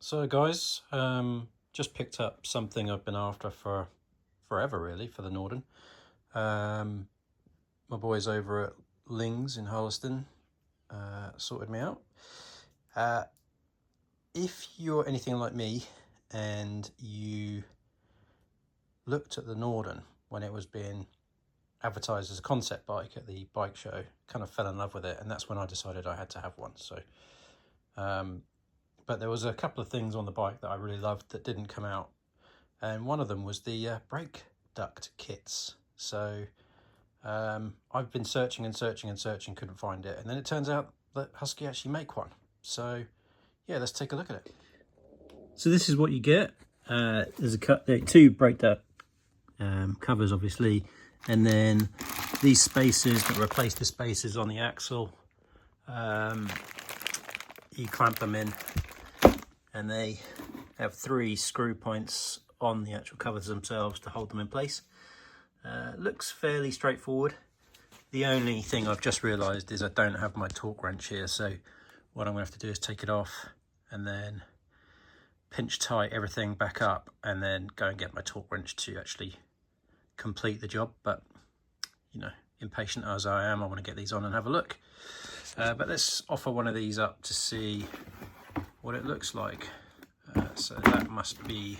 So guys, just picked up something I've been after for forever really, for the Norden. My boys over at Lings in Harleston sorted me out. If you're anything like me and you looked at the Norden when it was being advertised as a concept bike at the bike show, kind of fell in love with it, and that's when I decided I had to have one. So but there was a couple of things on the bike that I really loved that didn't come out, and one of them was the brake duct kits. So I've been searching and searching and searching, couldn't find it, and then it turns out that Husky actually make one. So yeah, let's take a look at it. So this is what you get. There's two brake duct covers obviously, and then these spacers that replace the spacers on the axle. You clamp them in, and they have 3 screw points on the actual covers themselves to hold them in place. Looks fairly straightforward. The only thing I've just realised is I don't have my torque wrench here, so what I'm going to have to do is take it off and then pinch tight everything back up and then go and get my torque wrench to actually complete the job. But you know, impatient as I am, I want to get these on and have a look. But let's offer one of these up to see what it looks like. So that must be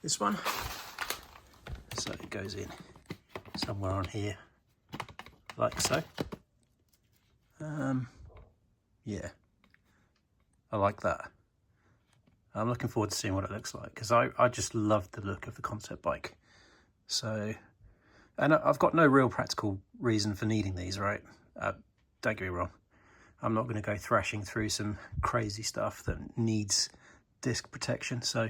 this one. So it goes in somewhere on here, like so. Yeah, I like that. I'm looking forward to seeing what it looks like, because I just love the look of the concept bike. So, and I've got no real practical reason for needing these, right? Don't get me wrong. I'm not going to go thrashing through some crazy stuff that needs disc protection. So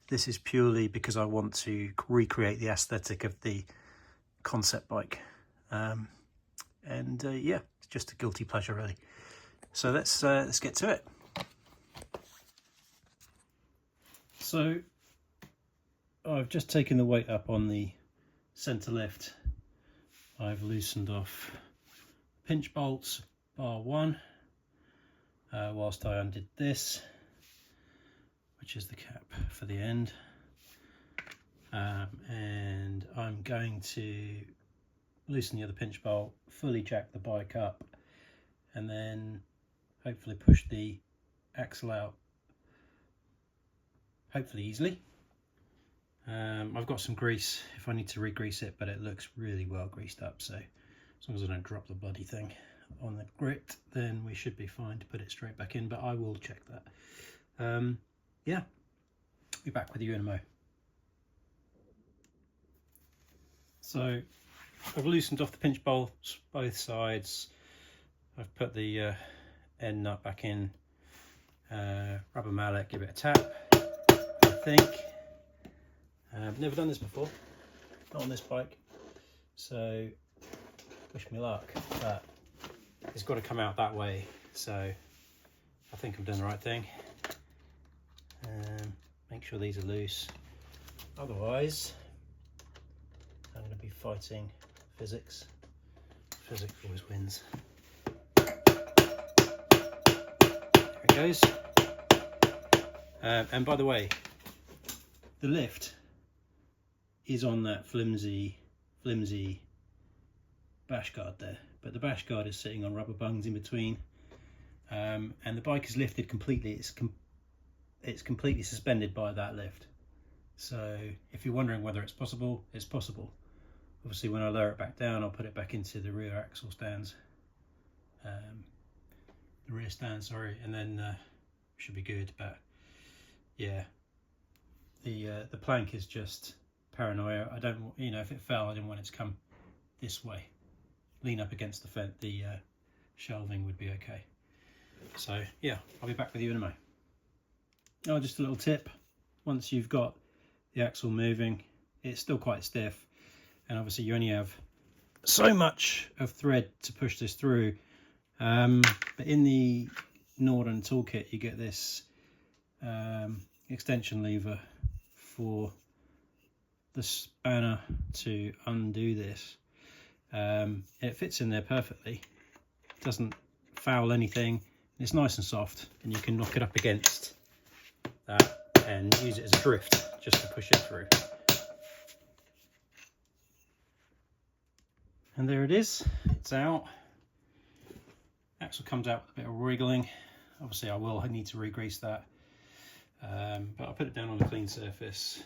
this is purely because I want to recreate the aesthetic of the concept bike. Yeah, it's just a guilty pleasure really. So let's get to it. So I've just taken the weight up on the center lift. I've loosened off pinch bolts, bar 1, whilst I undid this, which is the cap for the end, and I'm going to loosen the other pinch bolt, fully jack the bike up, and then hopefully push the axle out, hopefully easily. I've got some grease if I need to re-grease it, but it looks really well greased up, so as long as I don't drop the bloody thing on the grit, then we should be fine to put it straight back in, but I will check that. Yeah, be back with you in a mo. So I've loosened off the pinch bolts both sides. I've put the end nut back in, rubber mallet, give it a tap, I think. I've never done this before, not on this bike, so wish me luck, but it's got to come out that way, so I think I've done the right thing. Make sure these are loose, otherwise I'm going to be fighting physics. Physics always wins. There it goes. And by the way, the lift is on that flimsy bash guard there, but the bash guard is sitting on rubber bungs in between, and the bike is lifted completely. It's completely suspended by that lift. So if you're wondering whether it's possible, it's possible. Obviously when I lower it back down, I'll put it back into the rear axle stands, the rear stand, sorry, and then should be good. But yeah, the plank is just paranoia. I don't, you know, if it fell, I didn't want it to come this way. Lean up against the fence, the shelving would be okay. So yeah, I'll be back with you in a moment. Oh, just a little tip: once you've got the axle moving, it's still quite stiff, and obviously you only have so much of thread to push this through. But in the Norden toolkit, you get this extension lever for the spanner to undo this. It fits in there perfectly, doesn't foul anything, it's nice and soft, and you can knock it up against that and use it as a drift just to push it through. And there it is, it's out. Axle comes out with a bit of wriggling. Obviously I need to re-grease that, but I'll put it down on a clean surface.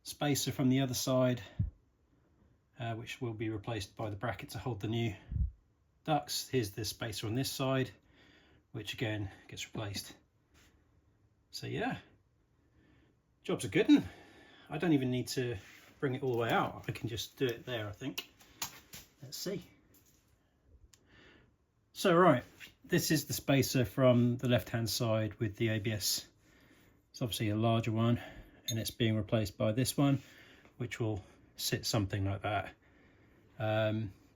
Spacer from the other side, which will be replaced by the bracket to hold the new ducts. Here's the spacer on this side, which again gets replaced. So yeah, job's a good one. I don't even need to bring it all the way out. I can just do it there, I think. Let's see. So right, this is the spacer from the left-hand side with the ABS. It's obviously a larger one, and it's being replaced by this one, which will sit something like that.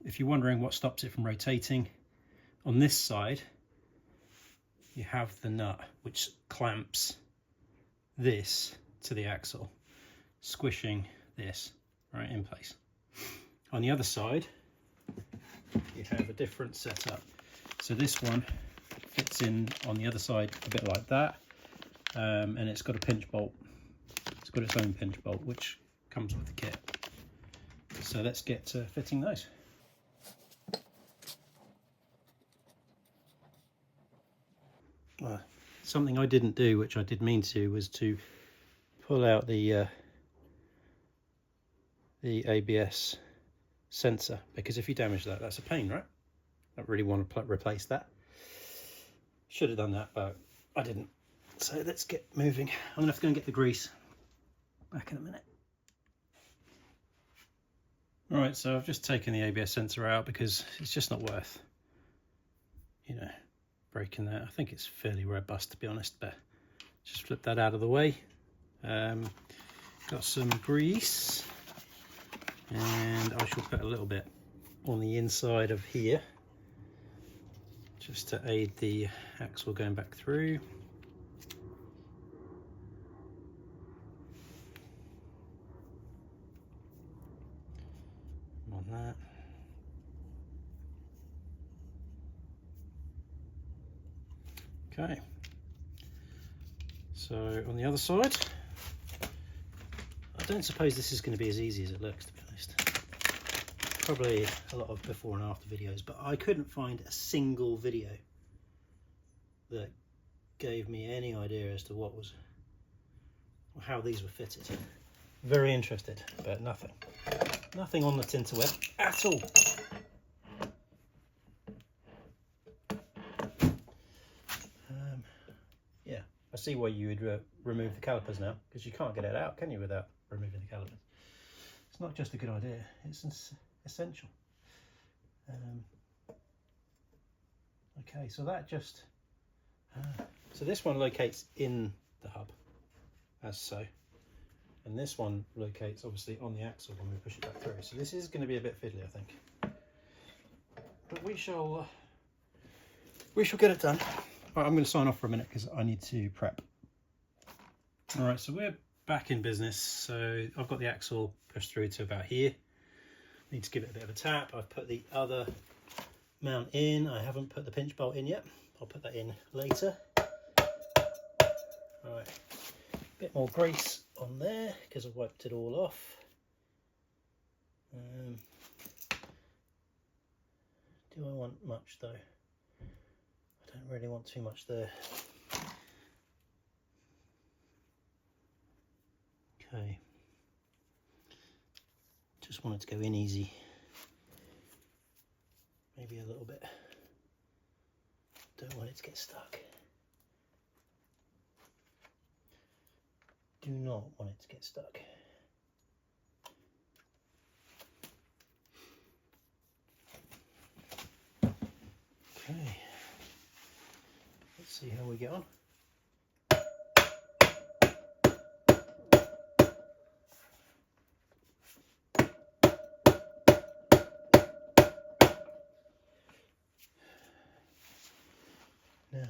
If you're wondering what stops it from rotating, on this side you have the nut which clamps this to the axle, squishing this right in place. On the other side you have a different setup. So this one fits in on the other side a bit like that, and it's got a pinch bolt. It's got its own pinch bolt which comes with the kit. So let's get to fitting those. Something I didn't do, which I did mean to, was to pull out the ABS sensor, because if you damage that, that's a pain, right? I don't really want to replace that. Should have done that, but I didn't. So let's get moving. I'm gonna have to go and get the grease. Back in a minute. All right, so I've just taken the ABS sensor out because it's just not worth, you know, breaking that. I think it's fairly robust, to be honest, but just flip that out of the way. Got some grease, and I shall put a little bit on the inside of here just to aid the axle going back through. On that. Okay, so on the other side, I don't suppose this is going to be as easy as it looks, to be honest. Probably a lot of before and after videos, but I couldn't find a single video that gave me any idea as to what was, or how these were fitted. Very interested, but nothing on the Tinterweb at all. Yeah, I see why you would remove the calipers now, because you can't get it out, can you, without removing the calipers? It's not just a good idea, it's essential. Okay, so that just so this one locates in the hub as so, and this one locates obviously on the axle when we push it back through. So this is going to be a bit fiddly, I think, but we shall get it done. Right, I'm going to sign off for a minute because I need to prep. All right, so we're back in business. So I've got the axle pushed through to about here. Need to give it a bit of a tap. I've put the other mount in. I haven't put the pinch bolt in yet. I'll put that in later. All right, a bit more grease on there because I've wiped it all off. Do I want much though? I don't really want too much there. Okay. Just want it to go in easy. Maybe a little bit. Don't want it to get stuck. Do not want it to get stuck. Okay. Let's see how we get on. Now,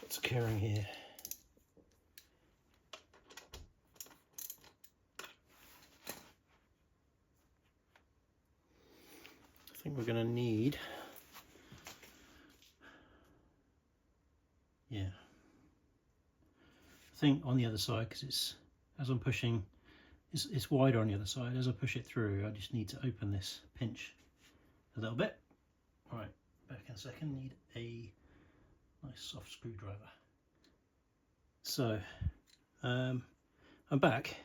what's occurring here? I think we're going to need, yeah, think on the other side, because it's, as I'm pushing, it's wider on the other side. As I push it through, I just need to open this pinch a little bit. All right, back in a second. Need a nice soft screwdriver. So I'm back,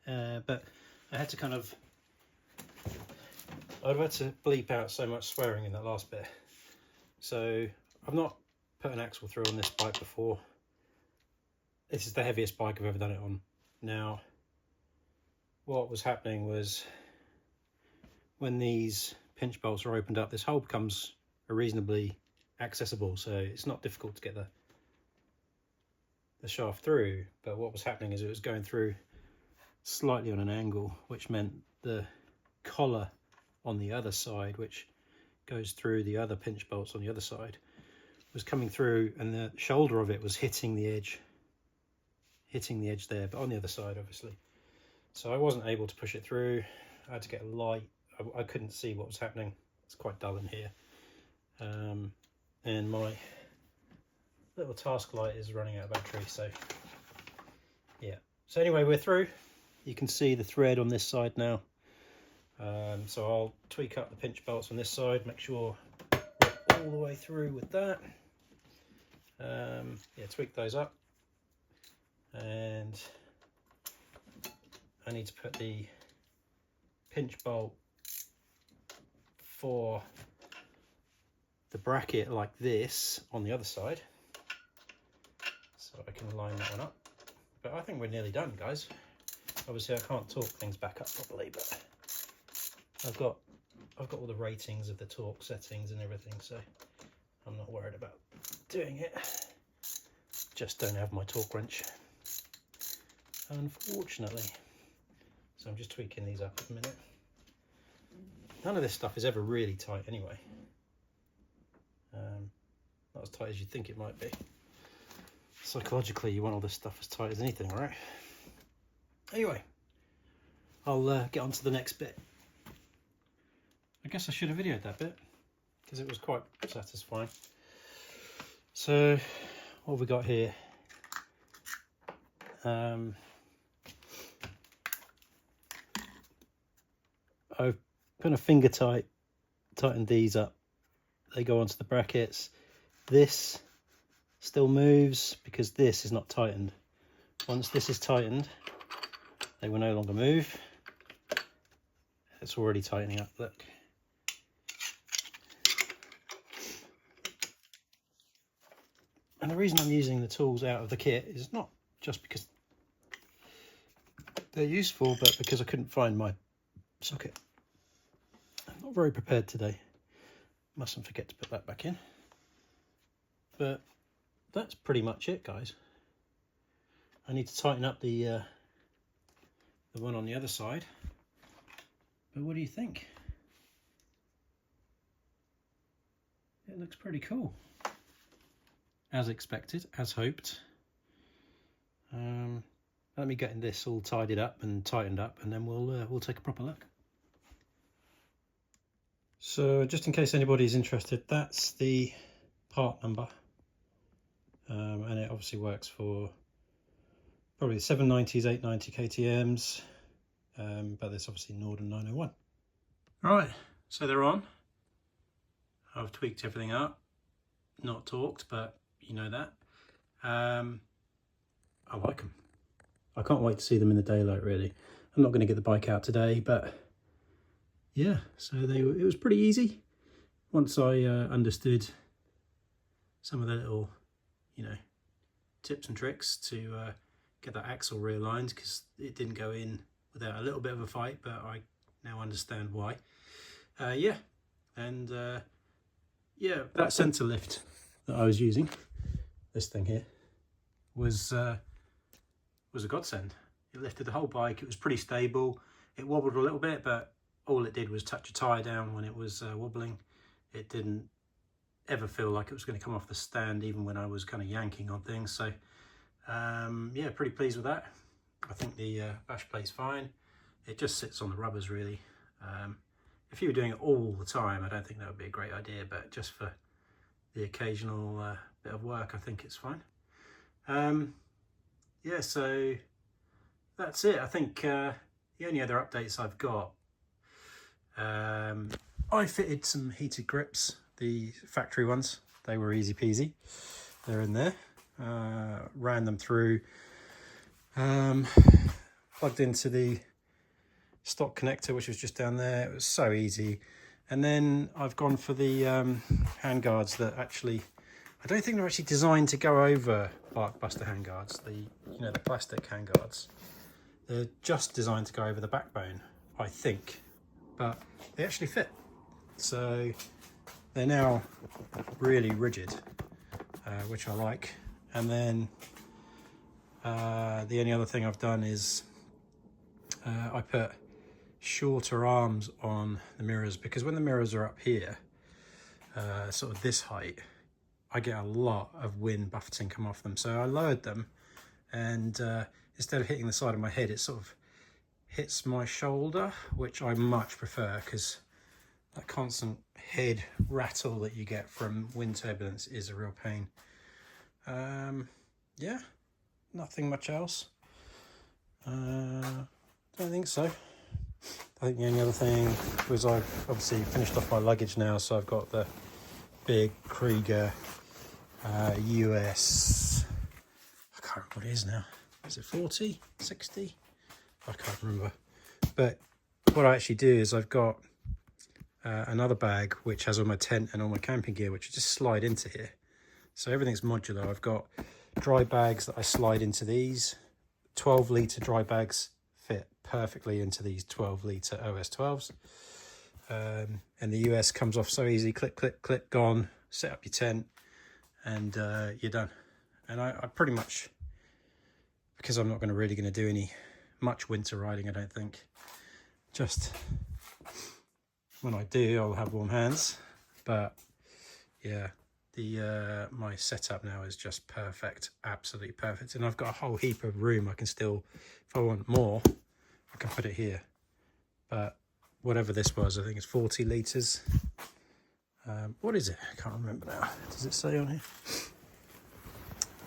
but I had to kind of, I'd have had to bleep out so much swearing in that last bit. So I've not put an axle through on this bike before. This is the heaviest bike I've ever done it on. Now, what was happening was when these pinch bolts are opened up, this hole becomes reasonably accessible, so it's not difficult to get the shaft through. But what was happening is it was going through slightly on an angle, which meant the collar on the other side, which goes through the other pinch bolts on the other side, was coming through, and the shoulder of it was hitting the edge there, but on the other side obviously. So I wasn't able to push it through. I had to get a light. I couldn't see what was happening. It's quite dull in here, and my little task light is running out of battery, so yeah. So anyway, we're through. You can see the thread on this side now. So I'll tweak up the pinch bolts on this side, make sure we're all the way through with that. Yeah, tweak those up, and I need to put the pinch bolt for the bracket like this on the other side, so I can line that one up. But I think we're nearly done, guys. Obviously I can't torque things back up properly, but I've got all the ratings of the torque settings and everything, so I'm not worried about doing it. Just don't have my torque wrench, unfortunately. So I'm just tweaking these up at a minute. None of this stuff is ever really tight anyway. Not as tight as you'd think it might be. Psychologically, you want all this stuff as tight as anything, right? Anyway, I'll get on to the next bit. I guess I should have videoed that bit, because it was quite satisfying. So, what have we got here? I've put a finger tightened these up. They go onto the brackets. This still moves because this is not tightened. Once this is tightened, they will no longer move. It's already tightening up, look. And the reason I'm using the tools out of the kit is not just because they're useful, but because I couldn't find my socket. I'm not very prepared today. Mustn't forget to put that back in. But that's pretty much it, guys. I need to tighten up the one on the other side. But what do you think? It looks pretty cool. As expected, as hoped. Let me get this all tidied up and tightened up, and then we'll take a proper look. So just in case anybody's interested, that's the part number, and it obviously works for probably 790s, 890 KTMs, but there's obviously Norden 901. All right, so they're on. I've tweaked everything up, not torqued, but you know that. I like them. I can't wait to see them in the daylight, really. I'm not going to get the bike out today, but yeah, so it was pretty easy once I understood some of the little, tips and tricks to get that axle realigned, because it didn't go in without a little bit of a fight, but I now understand why. Yeah, and yeah, that centre lift that I was using, this thing here, was a godsend. It lifted the whole bike. It was pretty stable. It wobbled a little bit, but all it did was touch a tyre down when it was wobbling. It didn't ever feel like it was going to come off the stand, even when I was kind of yanking on things. So yeah, pretty pleased with that. I think the bash plate's fine. It just sits on the rubbers, really. If you were doing it all the time, I don't think that would be a great idea, but just for the occasional bit of work, I think it's fine. yeah, so that's it. I think the only other updates I've got, I fitted some heated grips, the factory ones. They were easy peasy. They're in there. Ran them through, plugged into the stock connector, which was just down there. It was so easy. And then I've gone for the handguards that actually, I don't think they're actually designed to go over Barkbuster handguards, the plastic handguards. They're just designed to go over the backbone, I think, but they actually fit. So they're now really rigid, which I like. And then the only other thing I've done is I put shorter arms on the mirrors, because when the mirrors are up here, sort of this height, I get a lot of wind buffeting come off them. So I lowered them, and instead of hitting the side of my head, it sort of hits my shoulder, which I much prefer, because that constant head rattle that you get from wind turbulence is a real pain. Yeah, nothing much else. Don't think so. I think the only other thing was I've obviously finished off my luggage now, so I've got the big Krieger US, I can't remember what it is now. Is it 40, 60? I can't remember. But what I actually do is I've got another bag which has all my tent and all my camping gear, which I just slide into here. So everything's modular. I've got dry bags that I slide into these. 12-litre dry bags fit perfectly into these 12-litre OS12s. And the US comes off so easy. Click, click, click, gone. Set up your tent and you're done. And I pretty much, because I'm not really going to do any much winter riding, I don't think. Just when I do, I'll have warm hands. But yeah, my setup now is just perfect, absolutely perfect. And I've got a whole heap of room. I can still, if I want more, I can put it here. But whatever this was, I think it's 40 litres. What is it? I can't remember now. Does it say on here?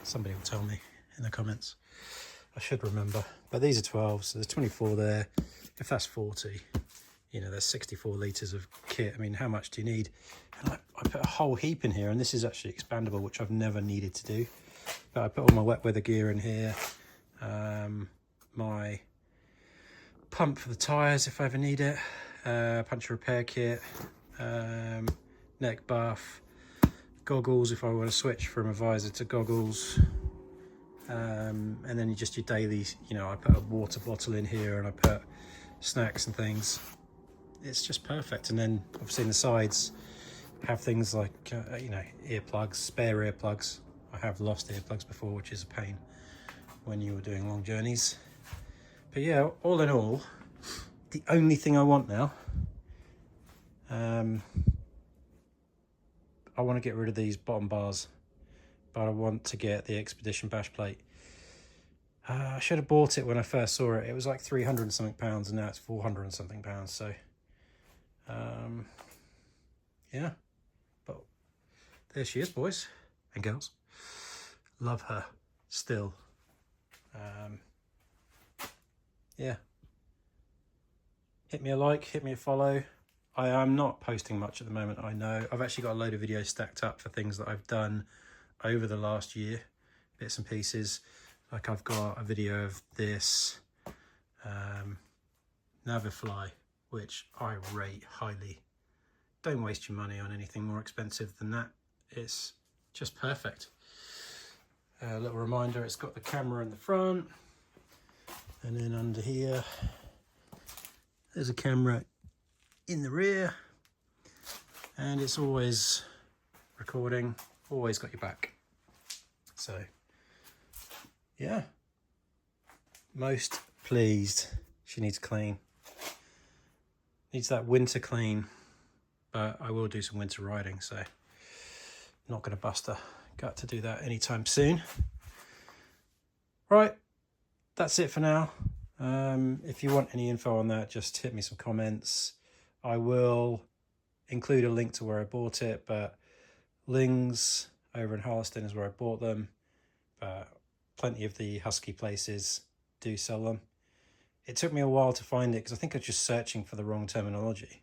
Somebody will tell me in the comments. I should remember. But these are 12, so there's 24 there. If that's 40, you know, there's 64 litres of kit. I mean, how much do you need? And I put a whole heap in here, and this is actually expandable, which I've never needed to do. But I put all my wet weather gear in here. My pump for the tyres if I ever need it. Puncture repair kit. Neck buff. Goggles if I want to switch from a visor to goggles. And then just your daily, you know, I put a water bottle in here, and I put snacks and things. It's just perfect. And then obviously in the sides have things like you know, earplugs, spare earplugs. I have lost earplugs before, which is a pain when you were doing long journeys. But yeah, all in all, the only thing I want now, I want to get rid of these bottom bars, but I want to get the Expedition bash plate. I should have bought it when I first saw it. It was like 300 and something pounds, and now it's 400 and something pounds. So, yeah, but there she is, boys and girls. Love her still. Yeah. Hit me a like, hit me a follow. I am not posting much at the moment, I know. I've actually got a load of videos stacked up for things that I've done over the last year, bits and pieces. Like I've got a video of this Navifly, which I rate highly. Don't waste your money on anything more expensive than that. It's just perfect. A little reminder, it's got the camera in the front, and then under here there's a camera in the rear, and it's always recording, always got your back. So yeah, most pleased. She needs clean, needs that winter clean, but I will do some winter riding, so not going to bust her gut to do that anytime soon. Right, that's it for now. If you want any info on that, just hit me some comments. I will include a link to where I bought it, but Lings over in Harleston is where I bought them. But plenty of the Husky places do sell them. It took me a while to find it because I think I was just searching for the wrong terminology.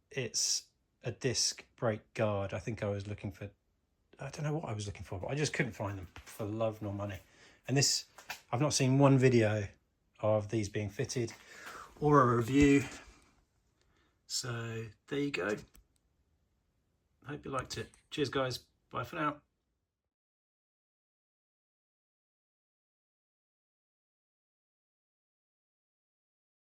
It's a disc brake guard. I think I was looking for, I don't know what I was looking for, but I just couldn't find them for love nor money. And this, I've not seen one video of these being fitted or a review. So there you go. Hope you liked it. Cheers guys. Bye for now.